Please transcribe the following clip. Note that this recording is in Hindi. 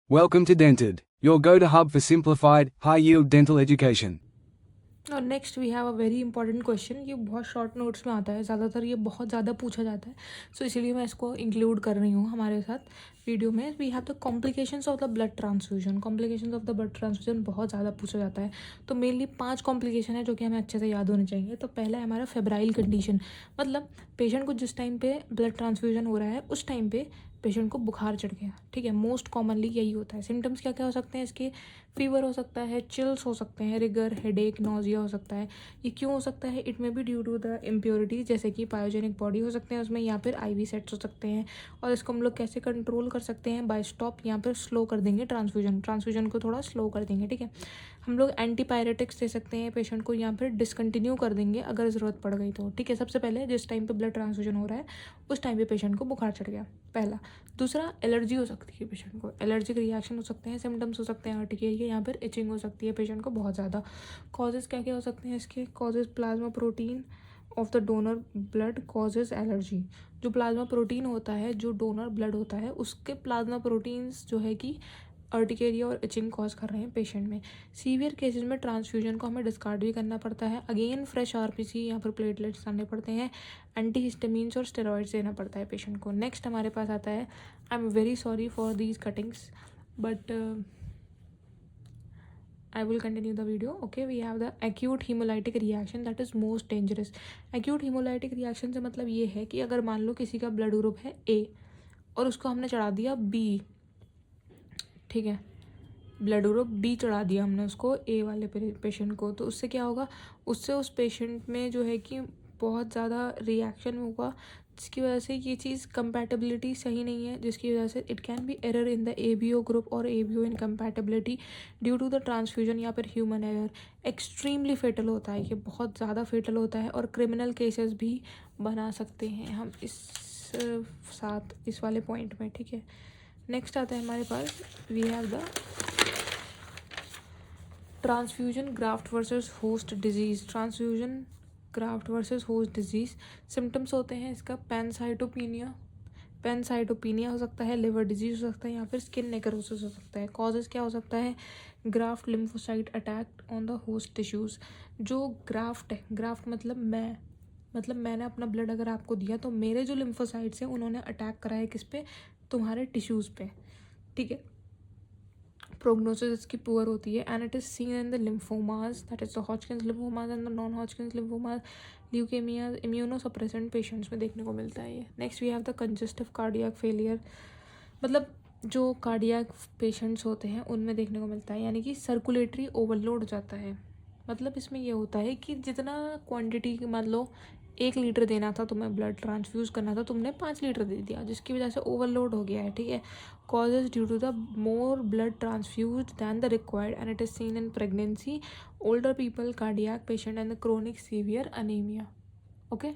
Welcome to Dented, your go-to hub for simplified, high-yield dental education. और next we have a very important question. ये बहुत शॉर्ट नोट्स में आता है, ज़्यादातर ये बहुत ज़्यादा पूछा जाता है, सो इसीलिए मैं इसको इंक्लूड कर रही हूँ हमारे साथ वीडियो में। We have the complications of the blood transfusion. Complications of the blood transfusion बहुत ज़्यादा पूछा जाता है, तो मेनली 5 कॉम्प्लिकेशन है जो कि हमें अच्छे से याद होने चाहिए। तो पहला है हमारा फेब्राइल कंडीशन, मतलब पेशेंट को जिस टाइम पे ब्लड ट्रांसफ्यूजन हो रहा है उस टाइम पे पेशेंट को बुखार चढ़ गया, ठीक है। मोस्ट कॉमनली यही होता है। सिम्टम्स क्या क्या हो सकते हैं इसके? फीवर हो सकता है, चिल्स हो सकते हैं, रिगर, हेडेक, नोजिया हो सकता है। ये क्यों हो सकता है? It may be due to the impurity, जैसे कि पायोजेनिक बॉडी हो सकते हैं उसमें, या फिर आईवी सेट्स हो सकते हैं। और इसको हम लोग कैसे कंट्रोल कर सकते हैं? बाय स्टॉप, यहाँ पर स्लो कर देंगे ट्रांसफ्यूजन को थोड़ा स्लो कर देंगे, ठीक है। हम लोग एंटीपायरेटिक्स दे सकते हैं पेशेंट को, यहाँ पर डिसकंटिन्यू कर देंगे अगर ज़रूरत पड़ गई तो, ठीक है। सबसे पहले जिस टाइम पे ब्लड ट्रांसफ्यूजन हो रहा है उस टाइम पे पेशेंट को बुखार चढ़ गया, पहला। दूसरा, एलर्जी हो सकती है पेशेंट को, एलर्जिक रिएक्शन हो सकते हैं, सिम्टम्स हो सकते हैं अर्टिकेरिया के, यहाँ पर इचिंग हो सकती है पेशेंट को बहुत ज़्यादा। कॉजेज़ क्या क्या हो सकते हैं इसके? Causes, plasma protein of the donor blood causes allergy. जो प्लाज्मा प्रोटीन होता है, जो डोनर ब्लड होता है, उसके प्लाज्मा प्रोटीन्स जो है कि अर्टिकेरिया और इचिंग कॉज कर रहे हैं पेशेंट में। सीवियर केसेस में ट्रांसफ्यूजन को हमें डिस्कार्ड भी करना पड़ता है, अगेन फ्रेश आरपीसी या फिर प्लेटलेट्स आने पड़ते हैं, एंटीहिस्टामिन्स और स्टेरॉइड्स देना पड़ता है पेशेंट को। नेक्स्ट हमारे पास आता है, I am very sorry for these cuttings but I will continue the video. Okay, we have the acute hemolytic reaction that is most dangerous. Acute hemolytic reaction से मतलब ये है कि अगर मान लो किसी का ब्लड ग्रुप है A और उसको हमने चढ़ा दिया B, ठीक है, ब्लड ग्रुप B चढ़ा दिया हमने उसको A वाले पेशेंट को, तो उससे क्या होगा? उससे उस पेशेंट में जो है कि बहुत ज़्यादा रिएक्शन होगा, जिसकी वजह से ये चीज़ कंपैटिबिलिटी सही नहीं है, जिसकी वजह से it can be error in the ABO group और ABO incompatibility due to the transfusion या फिर ह्यूमन एरर। एक्सट्रीमली फेटल होता है ये, बहुत ज़्यादा फेटल होता है, और क्रिमिनल केसेस भी बना सकते हैं हम इस साथ इस वाले पॉइंट में, ठीक है। नेक्स्ट आता है हमारे पास, we have the transfusion graft versus host disease. Transfusion graft versus host disease, symptoms होते हैं इसका पैनसाइटोपिनिया हो सकता है, लिवर डिजीज हो सकता है, या फिर स्किन नेक्रोसिस हो सकता है। कॉजेज़ क्या हो सकता है? Graft lymphocyte attack on the host tissues. जो ग्राफ्ट है, ग्राफ्ट मतलब मैंने अपना ब्लड अगर आपको दिया तो मेरे जो लिम्फोसाइट्स हैं उन्होंने अटैक करा है किस पे? तुम्हारे टिश्यूज़ पे, ठीक है। प्रोग्नोसिस इसकी पुअर होती है, and it is seen in the lymphomas, that is the Hodgkin's lymphomas and the non Hodgkin's lymphomas, leukaemia, immunosuppressant patients में देखने को मिलता है ये। Next we have the congestive cardiac failure, मतलब जो कार्डियक पेशेंट्स होते हैं उनमें देखने को मिलता है, यानी कि सर्कुलेटरी ओवरलोड हो जाता है। मतलब इसमें ये होता है कि जितना क्वांटिटी, मान लो 1 लीटर देना था तुम्हें, ब्लड ट्रांसफ्यूज़ करना था, तुमने 5 लीटर दे दिया, जिसकी वजह से ओवरलोड हो गया है, ठीक है। Causes due to the more blood transfuse than the required, and it is seen in pregnancy, older people, cardiac patient and the chronic severe anaemia. Okay.